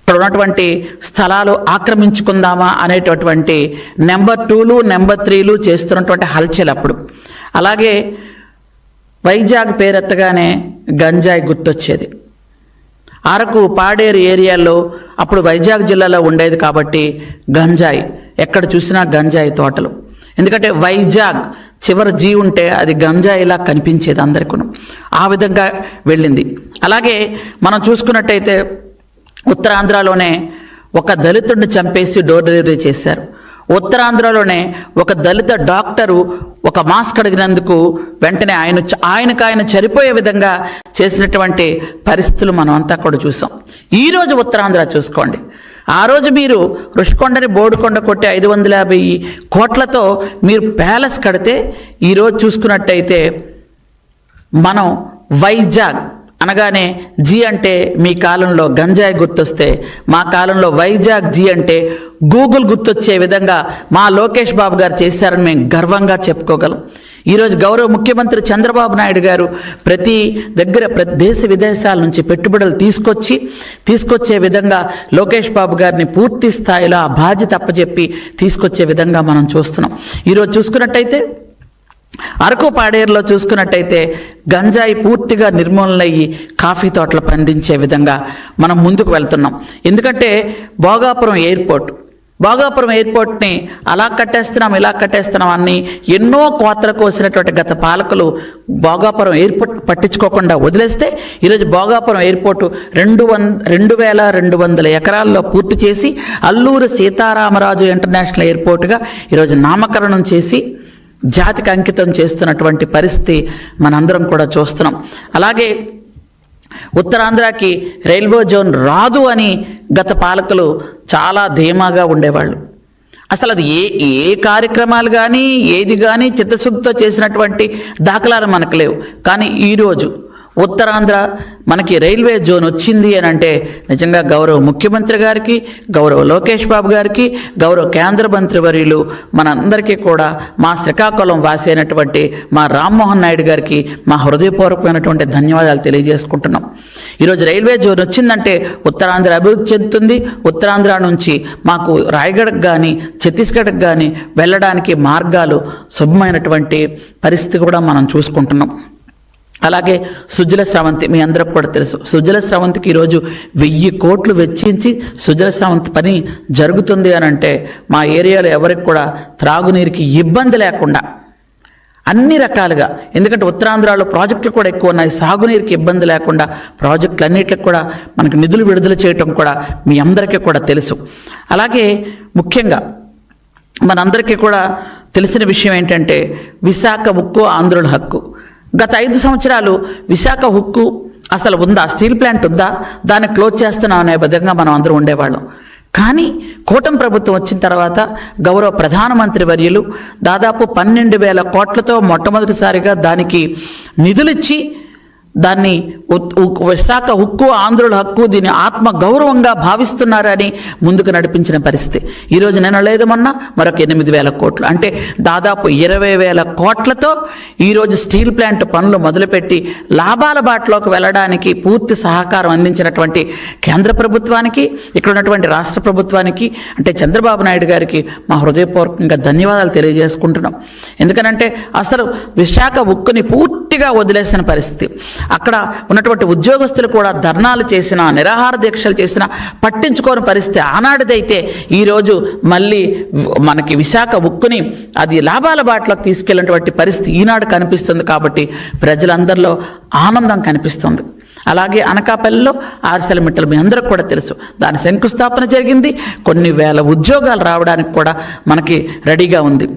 ఇక్కడ ఉన్నటువంటి స్థలాలు ఆక్రమించుకుందామా అనేటటువంటి నెంబర్ 2లు నెంబర్ 3లు చేస్తున్నటువంటి హల్చల్ అప్పుడు. అలాగే వైజాగ్ పేరెత్తగానే గంజాయి గుర్తొచ్చేది. అరకు పాడేరు ఏరియాలో అప్పుడు వైజాగ్ జిల్లాలో ఉండేది కాబట్టి గంజాయి, ఎక్కడ చూసినా గంజాయి తోటలు. ఎందుకంటే వైజాగ్ చివరి జీ ఉంటే అది గంజాయిలా కనిపించేది అందరికీ. ఆ విధంగా వెళ్ళింది. అలాగే మనం చూసుకున్నట్టయితే ఉత్తరాంధ్రలోనే ఒక దళితుడిని చంపేసి డోర్ డెలివరీ చేశారు. ఉత్తరాంధ్రలోనే ఒక దళిత డాక్టరు ఒక మాస్క్ అడిగినందుకు వెంటనే ఆయన చనిపోయే విధంగా చేసినటువంటి పరిస్థితులు మనం అంతా కూడా చూసాం. ఈరోజు ఉత్తరాంధ్ర చూసుకోండి. ఆ రోజు మీరు రుషికొండని బోడుకొండ కొట్టి 550 కోట్లతో మీరు ప్యాలెస్ కడితే, ఈరోజు చూసుకున్నట్టయితే మనం వైజాగ్ అనగానే జీ అంటే మీ కాలంలో గంజాయి గుర్తొస్తే, మా కాలంలో వైజాగ్ జీ అంటే గూగుల్ గుర్తొచ్చే విధంగా మా లోకేష్ బాబు గారు చేశారని మేము గర్వంగా చెప్పుకోగలం. ఈరోజు గౌరవ ముఖ్యమంత్రి చంద్రబాబు నాయుడు గారు ప్రతి దేశ విదేశాల నుంచి పెట్టుబడులు తీసుకొచ్చే విధంగా లోకేష్ బాబు గారిని పూర్తి స్థాయిలో ఆ బాధ్యత అప్పచెప్పి తీసుకొచ్చే విధంగా మనం చూస్తున్నాం. ఈరోజు చూసుకున్నట్టయితే అరకు పాడేరులో చూసుకున్నట్టయితే గంజాయి పూర్తిగా నిర్మూలనయ్యి కాఫీ తోటలు పండించే విధంగా మనం ముందుకు వెళ్తున్నాం. ఎందుకంటే భోగాపురం ఎయిర్పోర్ట్ని అలా కట్టేస్తున్నాం ఇలా కట్టేస్తున్నాం అని ఎన్నో కోతలు కోసినటువంటి గత పాలకులు భోగాపురం ఎయిర్పోర్ట్ పట్టించుకోకుండా వదిలేస్తే, ఈరోజు భోగాపురం ఎయిర్పోర్టు 2200 ఎకరాల్లో పూర్తి చేసి అల్లూరి సీతారామరాజు ఇంటర్నేషనల్ ఎయిర్పోర్టుగా ఈరోజు నామకరణం చేసి జాతికి అంకితం చేస్తున్నటువంటి పరిస్థితి మనందరం కూడా చూస్తున్నాం. అలాగే ఉత్తరాంధ్రకి రైల్వే జోన్ రాదు అని గత పాలకులు చాలా ధీమాగా ఉండేవాళ్ళు. అసలు అది ఏ కార్యక్రమాలు కానీ ఏది కానీ చిత్తశుద్ధితో చేసినటువంటి దాఖలాలు మనకు లేవు. కానీ ఈరోజు ఉత్తరాంధ్ర మనకి రైల్వే జోన్ వచ్చింది అని అంటే నిజంగా గౌరవ ముఖ్యమంత్రి గారికి, గౌరవ లోకేష్ బాబు గారికి, గౌరవ కేంద్ర మంత్రి వర్యులు మనందరికీ కూడా మా శ్రీకాకుళం వాసి అయినటువంటి మా రామ్మోహన్ నాయుడు గారికి మా హృదయపూర్వకమైనటువంటి ధన్యవాదాలు తెలియజేసుకుంటున్నాం. ఈరోజు రైల్వే జోన్ వచ్చిందంటే ఉత్తరాంధ్ర అభివృద్ధి చెందుతుంది. ఉత్తరాంధ్ర నుంచి మాకు రాయగఢకు కానీ ఛత్తీస్గఢ్కి కానీ వెళ్ళడానికి మార్గాలు శుభమైనటువంటి పరిస్థితి కూడా మనం చూసుకుంటున్నాం. అలాగే సుజల స్రవంతి మీ అందరికి కూడా తెలుసు. సుజల స్రవంతికి ఈరోజు 1000 కోట్లు వెచ్చించి సుజల స్రవంతి పని జరుగుతుంది అని అంటే మా ఏరియాలో ఎవరికి కూడా త్రాగునీరుకి ఇబ్బంది లేకుండా అన్ని రకాలుగా, ఎందుకంటే ఉత్తరాంధ్రలో ప్రాజెక్టులు కూడా ఎక్కువ ఉన్నాయి, సాగునీరుకి ఇబ్బంది లేకుండా ప్రాజెక్టులు అన్నిటికి కూడా మనకు నిధులు విడుదల చేయటం కూడా మీ అందరికీ కూడా తెలుసు. అలాగే ముఖ్యంగా మనందరికీ కూడా తెలిసిన విషయం ఏంటంటే విశాఖ ఉక్కు ఆంధ్రుల హక్కు. గత 5 సంవత్సరాలు విశాఖ ఉక్కు అసలు ఉందా, స్టీల్ ప్లాంట్ ఉందా, దాన్ని క్లోజ్ చేస్తున్నాం అనే విధంగా మనం అందరూ ఉండేవాళ్ళం. కానీ కూటమి ప్రభుత్వం వచ్చిన తర్వాత గౌరవ ప్రధానమంత్రి వర్యులు దాదాపు 12,000 కోట్లతో మొట్టమొదటిసారిగా దానికి నిధులిచ్చి దాన్ని విశాఖ ఉక్కు ఆంధ్రుల హక్కు దీన్ని ఆత్మ గౌరవంగా భావిస్తున్నారని ముందుకు నడిపించిన పరిస్థితి. ఈరోజు నేను లేదమన్నా మరొక 8,000 కోట్లు అంటే దాదాపు 20,000 కోట్లతో ఈరోజు స్టీల్ ప్లాంట్ పనులు మొదలుపెట్టి లాభాల బాటలోకి వెళ్ళడానికి పూర్తి సహకారం అందించినటువంటి కేంద్ర ప్రభుత్వానికి, ఇక్కడ ఉన్నటువంటి రాష్ట్ర ప్రభుత్వానికి అంటే చంద్రబాబు నాయుడు గారికి మా హృదయపూర్వకంగా ధన్యవాదాలు తెలియజేసుకుంటున్నాం. ఎందుకనంటే అసలు విశాఖ ఉక్కుని పూర్తిగా వదిలేసిన పరిస్థితి. అక్కడ ఉన్నటువంటి ఉద్యోగస్తులు కూడా ధర్నాలు చేసినా నిరాహార దీక్షలు చేసినా పట్టించుకోని పరిస్థితి ఆనాటిదైతే ఈరోజు మళ్ళీ మనకి విశాఖ ఉక్కుని అది లాభాల బాటలోకి తీసుకెళ్ళినటువంటి పరిస్థితి ఈనాడు కనిపిస్తుంది. కాబట్టి ప్రజలందరిలో ఆనందం కనిపిస్తుంది. అలాగే అనకాపల్లిలో ఆర్సెలమిట్టలు మీ అందరికి కూడా తెలుసు, దాని శంకుస్థాపన జరిగింది. కొన్ని వేల ఉద్యోగాలు రావడానికి కూడా మనకి రెడీగా ఉంది.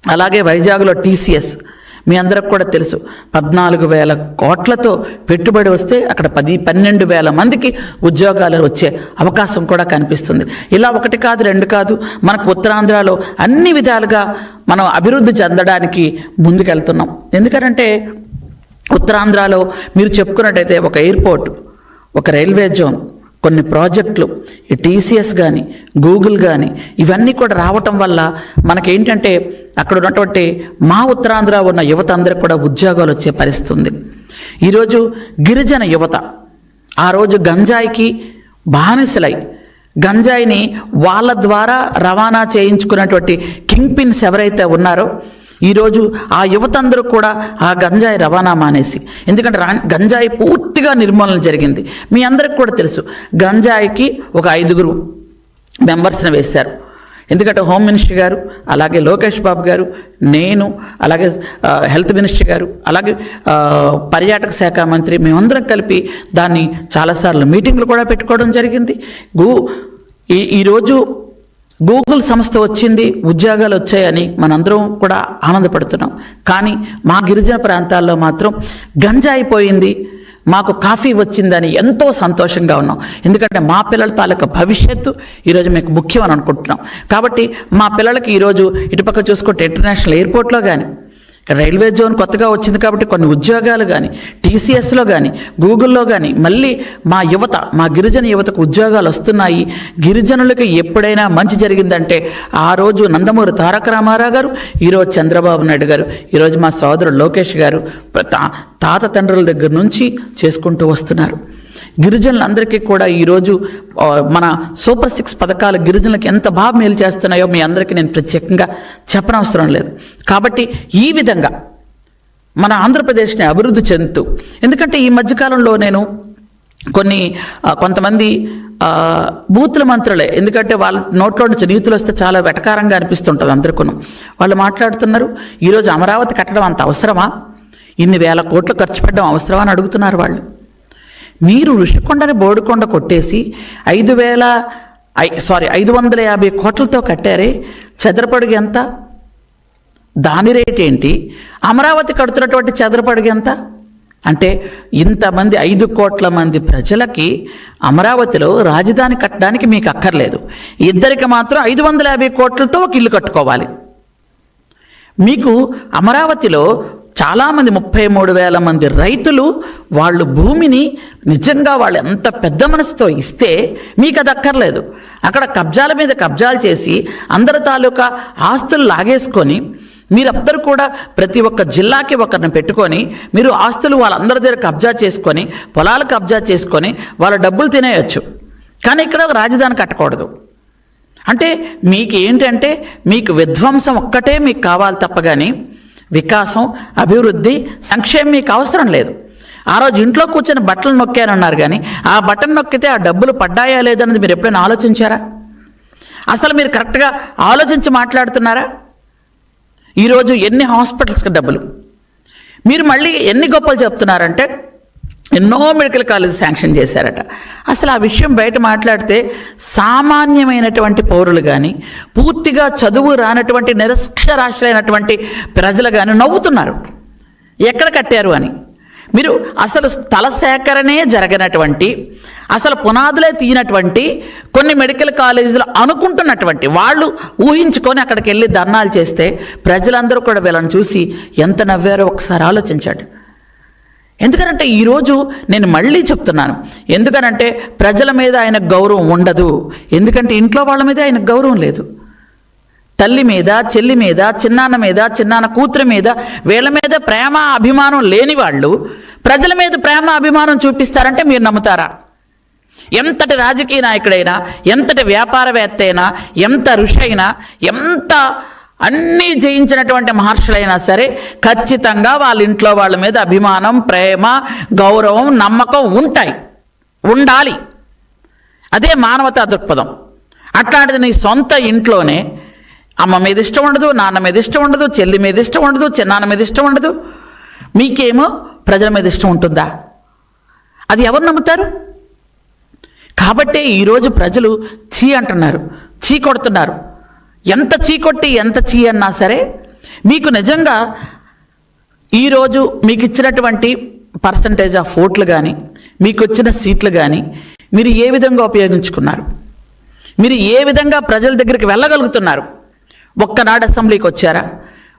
అలాగే వైజాగ్లో TCS మీ అందరికి కూడా తెలుసు, 14,000 కోట్లతో పెట్టుబడి వస్తే అక్కడ 12,000 మందికి ఉద్యోగాలు వచ్చే అవకాశం కూడా కనిపిస్తుంది. ఇలా 1 కాదు 2 కాదు, మనకు ఉత్తరాంధ్రలో అన్ని విధాలుగా మనం అభివృద్ధి చెందడానికి ముందుకెళ్తున్నాం. ఎందుకంటే ఉత్తరాంధ్రలో మీరు చెప్పుకున్నట్టయితే ఒక ఎయిర్పోర్ట్, ఒక రైల్వే జోన్, కొన్ని ప్రాజెక్టులు, ఈ TCS కానీ గూగుల్ కానీ ఇవన్నీ కూడా రావటం వల్ల మనకేంటంటే అక్కడ ఉన్నటువంటి మా ఉత్తరాంధ్ర ఉన్న యువత అందరికి కూడా ఉద్యోగాలు వచ్చే పరిస్థితి ఉంది. ఈరోజు గిరిజన యువత ఆ రోజు గంజాయికి బానిసలై గంజాయిని వాళ్ళ ద్వారా రవాణా చేయించుకున్నటువంటి కింగ్ పిన్స్ ఎవరైతే ఉన్నారో ఈరోజు ఆ యువత అందరూ కూడా ఆ గంజాయి రవాణా మానేసి, ఎందుకంటే గంజాయి పూర్తిగా నిర్మూలన జరిగింది. మీ అందరికి కూడా తెలుసు, గంజాయికి ఒక 5 మెంబర్స్ని వేశారు. ఎందుకంటే హోమ్ మినిస్టర్ గారు, అలాగే లోకేష్ బాబు గారు, నేను, అలాగే హెల్త్ మినిస్టర్ గారు, అలాగే పర్యాటక శాఖ మంత్రి, మేమందరం కలిపి దాన్ని చాలాసార్లు మీటింగ్లు కూడా పెట్టుకోవడం జరిగింది. ఈరోజు గూగుల్ సంస్థ వచ్చింది, ఉద్యోగాలు వచ్చాయని మనందరం కూడా ఆనందపడుతున్నాం. కానీ మా గిరిజన ప్రాంతాల్లో మాత్రం గంజాయి పోయింది, మాకు కాఫీ వచ్చిందని ఎంతో సంతోషంగా ఉన్నాం. ఎందుకంటే మా పిల్లల తాలూకా భవిష్యత్తు ఈరోజు మీకు ముఖ్యం అని అనుకుంటున్నాం. కాబట్టి మా పిల్లలకి ఈరోజు ఇటుపక్క చూసుకుంటే ఇంటర్నేషనల్ ఎయిర్పోర్ట్లో కానీ, రైల్వే జోన్ కొత్తగా వచ్చింది కాబట్టి కొన్ని ఉద్యోగాలు కానీ, టీసీఎస్లో కానీ, గూగుల్లో కానీ, మళ్ళీ మా యువత, మా గిరిజన యువతకు ఉద్యోగాలు వస్తున్నాయి. గిరిజనులకి ఎప్పుడైనా మంచి జరిగిందంటే ఆ రోజు నందమూరి తారక రామారావు గారు, ఈరోజు చంద్రబాబు నాయుడు గారు, ఈరోజు మా సోదరుడు లోకేష్ గారు తాత తండ్రుల దగ్గర నుంచి చేసుకుంటూ వస్తున్నారు. గిరిజనులందరికీ కూడా ఈరోజు మన సూపర్ 6 పథకాలు గిరిజనులకు ఎంత బాగా మేలు చేస్తున్నాయో మీ అందరికీ నేను ప్రత్యేకంగా చెప్పనవసరం లేదు. కాబట్టి ఈ విధంగా మన ఆంధ్రప్రదేశ్ని అభివృద్ధి చెందుతూ, ఎందుకంటే ఈ మధ్యకాలంలో నేను కొంతమంది బూతుల మంత్రులే, ఎందుకంటే వాళ్ళ నోట్లో నుంచి నీతులు వస్తే చాలా వెటకారంగా అనిపిస్తుంటుంది అందరికీ. వాళ్ళు మాట్లాడుతున్నారు, ఈరోజు అమరావతి కట్టడం అంత అవసరమా, ఇన్ని వేల కోట్లు ఖర్చు పెట్టడం అవసరమా అని అడుగుతున్నారు వాళ్ళు. మీరు ఋషికొండని బోడికొండ కొట్టేసి 550 కోట్లతో కట్టారే, చదరపడుగు ఎంత, దాని రేట్ ఏంటి, అమరావతి కడుతున్నటువంటి చదరపడుగు ఎంత? అంటే ఇంతమంది 5 కోట్ల మంది ప్రజలకి అమరావతిలో రాజధాని కట్టడానికి మీకు అక్కర్లేదు. ఇద్దరికి మాత్రం 550 కోట్లతో ఒక ఇల్లు కట్టుకోవాలి. మీకు అమరావతిలో చాలామంది 33,000 మంది రైతులు వాళ్ళు భూమిని నిజంగా వాళ్ళు ఎంత పెద్ద మనసుతో ఇస్తే మీకు అది అక్కర్లేదు. అక్కడ కబ్జాల మీద కబ్జాలు చేసి అందరి తాలూకా ఆస్తులు లాగేసుకొని, మీరందరూ కూడా ప్రతి ఒక్క జిల్లాకి ఒకరిని పెట్టుకొని మీరు ఆస్తులు వాళ్ళందరి దగ్గర కబ్జా చేసుకొని, పొలాలు కబ్జా చేసుకొని వాళ్ళ డబ్బులు తినేయచ్చు. కానీ ఇక్కడ రాజధాని కట్టకూడదు. అంటే మీకు ఏంటంటే మీకు విధ్వంసం ఒక్కటే మీకు కావాలి తప్ప కానీ వికాసం, అభివృద్ధి, సంక్షేమం మీకు అవసరం లేదు. ఆ రోజు ఇంట్లో కూర్చొని బట్టలు నొక్కారన్నారు, కానీ ఆ బటన్ నొక్కితే ఆ డబ్బులు పడ్డాయా లేదన్నది మీరు ఎప్పుడైనా ఆలోచించారా? అసలు మీరు కరెక్ట్గా ఆలోచించి మాట్లాడుతున్నారా? ఈరోజు ఎన్ని హాస్పిటల్స్కి డబ్బులు, మీరు మళ్ళీ ఎన్ని గొప్పలు చెప్తున్నారంటే ఎన్నో మెడికల్ కాలేజ్ శాంక్షన్ చేశారట. అసలు ఆ విషయం బయట మాట్లాడితే సామాన్యమైనటువంటి పౌరులు కానీ, పూర్తిగా చదువు రానటువంటి నిరక్షరాస్యులైనటువంటి ప్రజలు కానీ నవ్వుతున్నారు, ఎక్కడ కట్టారు అని. మీరు అసలు స్థల సేకరణే జరగనటువంటి, అసలు పునాదులే తీయనటువంటి కొన్ని మెడికల్ కాలేజీలు అనుకుంటున్నటువంటి వాళ్ళు ఊహించుకొని అక్కడికి వెళ్ళి ధర్నాలు చేస్తే ప్రజలందరూ కూడా వీళ్ళని చూసి ఎంత నవ్వారో ఒకసారి ఆలోచించండి. ఎందుకనంటే ఈరోజు నేను మళ్ళీ చెప్తున్నాను, ఎందుకనంటే ప్రజల మీద ఆయనకు గౌరవం ఉండదు. ఎందుకంటే ఇంట్లో వాళ్ళ మీద ఆయనకు గౌరవం లేదు. తల్లి మీద, చెల్లి మీద, చిన్నాన్న మీద, చిన్నాన్న కూతురు మీద, వీళ్ళ మీద ప్రేమ అభిమానం లేని వాళ్ళు ప్రజల మీద ప్రేమ అభిమానం చూపిస్తారంటే మీరు నమ్ముతారా? ఎంతటి రాజకీయ నాయకుడైనా, ఎంతటి వ్యాపారవేత్త అయినా, ఎంత ఋషి అయినా, ఎంత అన్నీ జయించినటువంటి మహర్షులైనా సరే ఖచ్చితంగా వాళ్ళ ఇంట్లో వాళ్ళ మీద అభిమానం, ప్రేమ, గౌరవం, నమ్మకం ఉండాలి. అదే మానవతా దృక్పథం. అట్లాంటిది నీ సొంత ఇంట్లోనే అమ్మ మీద ఇష్టం ఉండదు, నాన్న మీద ఇష్టం ఉండదు, చెల్లి మీద ఇష్టం ఉండదు, చిన్నాన్న మీద ఇష్టం ఉండదు, మీకేమో ప్రజల మీద ఇష్టం ఉంటుందా? అది ఎవరు నమ్ముతారు? కాబట్టే ఈరోజు ప్రజలు చీ అంటున్నారు, చీ కొడుతున్నారు. ఎంత చీ కొట్టి ఎంత చీ అన్నా సరే మీకు నిజంగా ఈరోజు మీకు ఇచ్చినటువంటి పర్సంటేజ్ ఆఫ్ ఓట్లు కానీ, మీకు వచ్చిన సీట్లు కానీ మీరు ఏ విధంగా ఉపయోగించుకున్నారు, మీరు ఏ విధంగా ప్రజల దగ్గరికి వెళ్ళగలుగుతున్నారు? ఒక్కనాడు అసెంబ్లీకి వచ్చారా?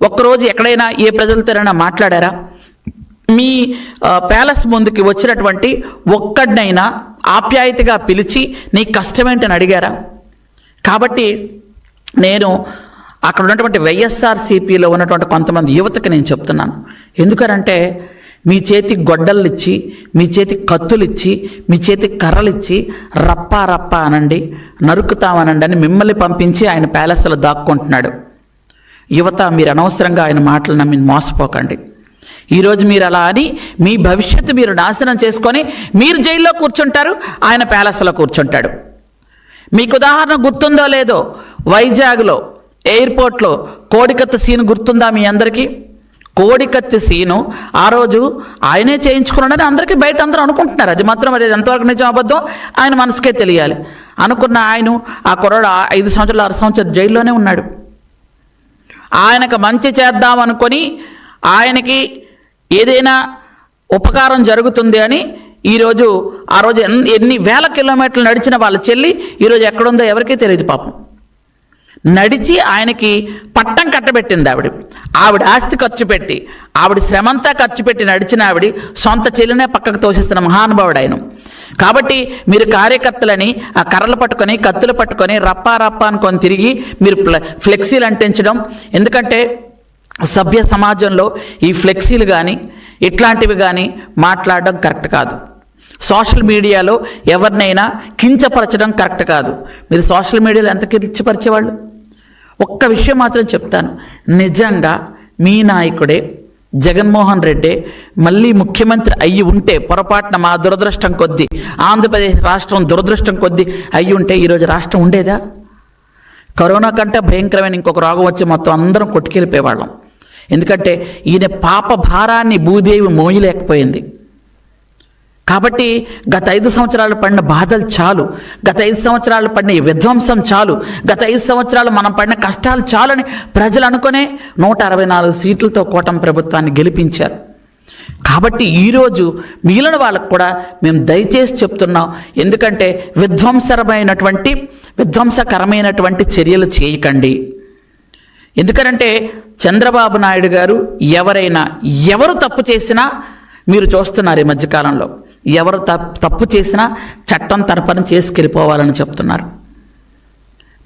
ఒక్కరోజు ఎక్కడైనా ఏ ప్రజలతోనైనా మాట్లాడారా? మీ ప్యాలెస్ ముందుకి వచ్చినటువంటి ఒక్కడినైనా ఆప్యాయతగా పిలిచి నీ కష్టమేంటని అడిగారా? కాబట్టి నేను అక్కడ ఉన్నటువంటి వైఎస్ఆర్సీపీలో ఉన్నటువంటి కొంతమంది యువతకి నేను చెప్తున్నాను, ఎందుకనంటే మీ చేతికి గొడ్డళ్ళు ఇచ్చి, మీ చేతికి కత్తులు ఇచ్చి, మీ చేతికి కర్రలు ఇచ్చి రప్పా రప్పా అనండి, నరుకుతామనండి అని మిమ్మల్ని పంపించి ఆయన ప్యాలెస్లో దాక్కుంటున్నాడు. యువత, మీరు అనవసరంగా ఆయన మాటలు నమ్మి మోసపోకండి. ఈరోజు మీరు అలా అని మీ భవిష్యత్తు మీరు నాశనం చేసుకొని మీరు జైల్లో కూర్చుంటారు, ఆయన ప్యాలెస్లో కూర్చుంటాడు. మీకు ఉదాహరణ గుర్తుందో లేదో, వైజాగ్లో ఎయిర్పోర్ట్లో కోడికత్తి సీను గుర్తుందా మీ అందరికీ? కోడికత్తి సీను ఆ రోజు ఆయనే చేయించుకున్నాడని అందరికీ బయట అందరూ అనుకుంటున్నారు. అది మాత్రం అది ఎంతవరకు నిజం అబద్ధం ఆయన మనసుకే తెలియాలి. అనుకున్న ఆయన ఆ కుర్రాడు 5 సంవత్సరాలు 6 సంవత్సరాలు జైల్లోనే ఉన్నాడు. ఆయనకు మంచి చేద్దాం అనుకొని, ఆయనకి ఏదైనా ఉపకారం జరుగుతుంది అని ఈరోజు ఆ రోజు ఎన్ని వేల కిలోమీటర్లు నడిచిన వాళ్ళ చెల్లి ఈరోజు ఎక్కడుందో ఎవరికీ తెలియదు పాపం. నడిచి ఆయనకి పట్టం కట్టబెట్టింది ఆవిడ ఆస్తి ఖర్చు పెట్టి, ఆవిడ శ్రమంతా ఖర్చు పెట్టి నడిచిన ఆవిడ సొంత చెల్లినే పక్కకు తోసిస్తున్న మహానుభావుడు ఆయన. కాబట్టి మీరు కార్యకర్తలని ఆ కర్రలు పట్టుకొని, కత్తులు పట్టుకొని రప్పా రప్పా అనుకొని తిరిగి మీరు ఫ్లెక్సీలు అంటించడం, ఎందుకంటే సభ్య సమాజంలో ఈ ఫ్లెక్సీలు కానీ ఇట్లాంటివి కానీ మాట్లాడడం కరెక్ట్ కాదు. సోషల్ మీడియాలో ఎవరినైనా కించపరచడం కరెక్ట్ కాదు. మీరు సోషల్ మీడియాలో ఎంత కించపరిచేవాళ్ళు? ఒక్క విషయం మాత్రం చెప్తాను, నిజంగా మీ నాయకుడే జగన్మోహన్ రెడ్డి మళ్ళీ ముఖ్యమంత్రి అయ్యి ఉంటే, పొరపాటున మా దురదృష్టం కొద్దీ, ఆంధ్రప్రదేశ్ రాష్ట్రం దురదృష్టం కొద్దీ అయ్యి ఉంటే ఈరోజు రాష్ట్రం ఉండేదా? కరోనా కంటే భయంకరమైన ఇంకొక రోగం వచ్చి మొత్తం అందరం కొట్టుకెళ్ళిపోయేవాళ్ళం. ఎందుకంటే ఈయన పాప భారాన్ని భూదేవి మోయలేకపోయింది. కాబట్టి గత 5 సంవత్సరాలు పడిన బాధలు చాలు, గత 5 సంవత్సరాలు పడిన విధ్వంసం చాలు, గత 5 సంవత్సరాలు మనం పడిన కష్టాలు చాలని ప్రజలు అనుకునే 164 సీట్లతో కూటమి ప్రభుత్వాన్ని గెలిపించారు. కాబట్టి ఈరోజు మిగిలిన వాళ్ళకు కూడా మేము దయచేసి చెప్తున్నాం, ఎందుకంటే విధ్వంసకరమైనటువంటి చర్యలు చేయకండి. ఎందుకంటే చంద్రబాబు నాయుడు గారు ఎవరు తప్పు చేసినా మీరు చూస్తున్నారు, ఈ మధ్యకాలంలో ఎవరు తప్పు చేసినా చట్టం తన పని చేసుకెళ్ళిపోవాలని చెప్తున్నారు.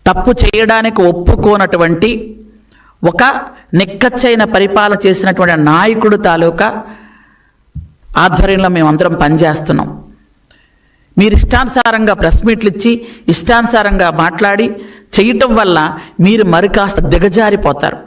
తప్పు చేయడానికి ఒప్పుకోనటువంటి ఒక నిక్కచ్చైన పరిపాలన చేసినటువంటి నాయకుడు తాలూకా ఆధ్వర్యంలో మేమందరం పనిచేస్తున్నాం. మీరు ఇష్టానుసారంగా ప్రెస్ మీట్లు ఇచ్చి ఇష్టానుసారంగా మాట్లాడి చేయటం వల్ల మీరు మరి కాస్త దిగజారిపోతారు.